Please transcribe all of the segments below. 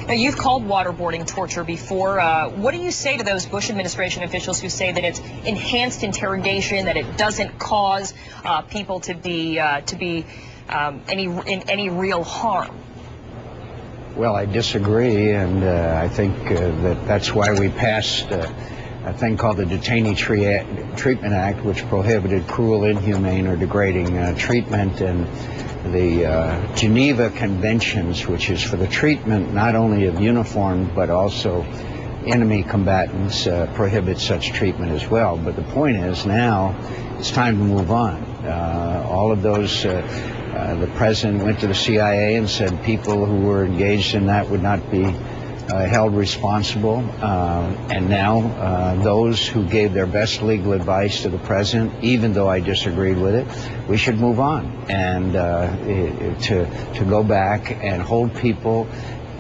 Now, you've called waterboarding torture before. What do you say to those Bush administration officials who say that it's enhanced interrogation, that it doesn't cause people to be in any real harm? Well, I disagree, and I think that's why we passed a thing called the Detainee Treatment Act, which prohibited cruel, inhumane, or degrading treatment, and the Geneva Conventions, which is for the treatment not only of uniformed but also enemy combatants, prohibit such treatment as well. But the point is now it's time to move on. All of those, the president went to the CIA and said people who were engaged in that would not be held responsible, and now those who gave their best legal advice to the president, even though I disagreed with it, we should move on and to go back and hold people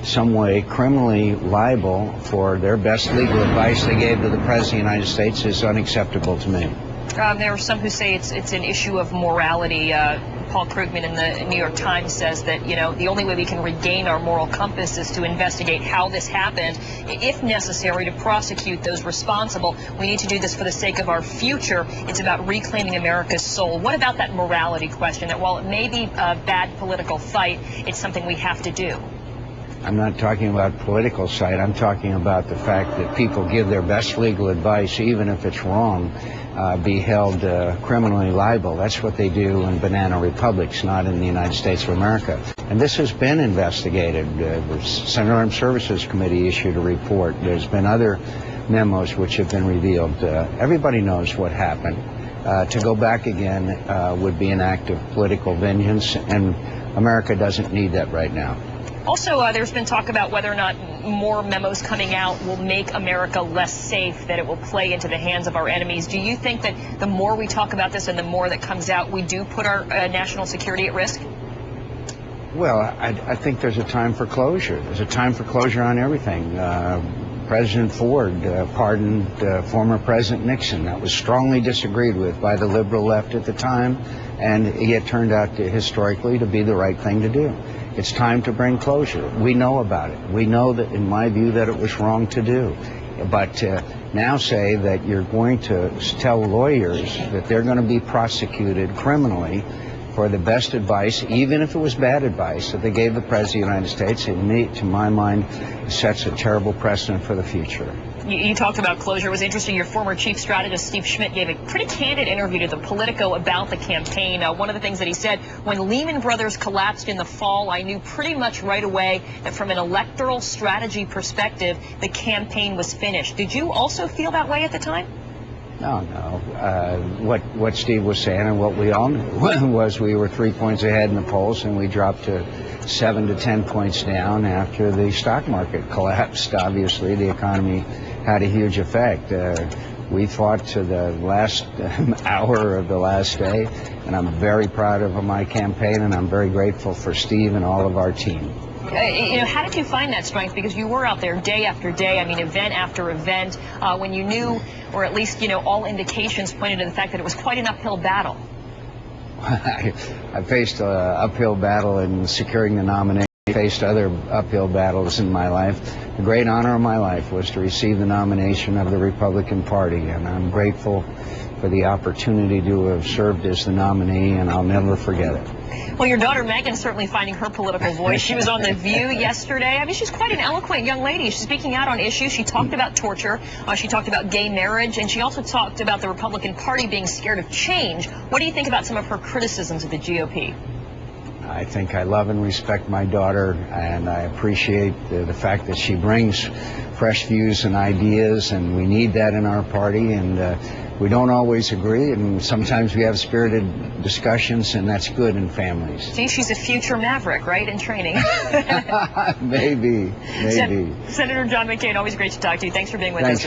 some way criminally liable for their best legal advice they gave to the president of the United States is unacceptable to me. There are some who say it's an issue of morality. Paul Krugman in the New York Times says that, you know, the only way we can regain our moral compass is to investigate how this happened. If necessary, to prosecute those responsible. We need to do this for the sake of our future. It's about reclaiming America's soul. What about that morality question, that while it may be a bad political fight, it's something we have to do? I'm not talking about political side. I'm talking about the fact that people give their best legal advice, even if it's wrong, be held criminally liable. That's what they do in banana republics, not in the United States of America. And this has been investigated. The Senate Armed Services Committee issued a report. There's been other memos which have been revealed. Everybody knows what happened. To go back again would be an act of political vengeance, and America doesn't need that right now. Also, there's been talk about whether or not more memos coming out will make America less safe, that it will play into the hands of our enemies. Do you think that the more we talk about this and the more that comes out, we do put our national security at risk? Well, I think there's a time for closure. There's a time for closure on everything. President Ford pardoned former President Nixon. That was strongly disagreed with by the liberal left at the time, and it turned out historically to be the right thing to do. It's time to bring closure. We know about it. We know that, in my view, that it was wrong to do. But now say that you're going to tell lawyers that they're going to be prosecuted criminally for the best advice, even if it was bad advice, that they gave the President of the United States, to my mind, sets a terrible precedent for the future. You talked about closure. It was interesting. Your former chief strategist, Steve Schmidt, gave a pretty candid interview to the Politico about the campaign. One of the things that he said, when Lehman Brothers collapsed in the fall, I knew pretty much right away that from an electoral strategy perspective, the campaign was finished. Did you also feel that way at the time? No. What Steve was saying and what we all knew was we were 3 points ahead in the polls, and we dropped to 7 to 10 points down after the stock market collapsed. Obviously, the economy had a huge effect. We fought to the last hour of the last day, and I'm very proud of my campaign, and I'm very grateful for Steve and all of our team. How did you find that strength? Because you were out there day after day, event after event, when you knew, or at least, all indications pointed to the fact that it was quite an uphill battle. I faced an uphill battle in securing the nomination. I faced other uphill battles in my life. The great honor of my life was to receive the nomination of the Republican Party, and I'm grateful for the opportunity to have served as the nominee, and I'll never forget it. Well, your daughter Megan's certainly finding her political voice. She was on The View yesterday. She's quite an eloquent young lady. She's speaking out on issues. She talked about torture. She talked about gay marriage, and she also talked about the Republican Party being scared of change. What do you think about some of her criticisms of the GOP? I think I love and respect my daughter, and I appreciate the fact that she brings fresh views and ideas, and we need that in our party. And we don't always agree, and sometimes we have spirited discussions, and that's good in families. See, she's a future maverick, right, in training? Maybe. Senator John McCain, always great to talk to you. Thanks for being with us.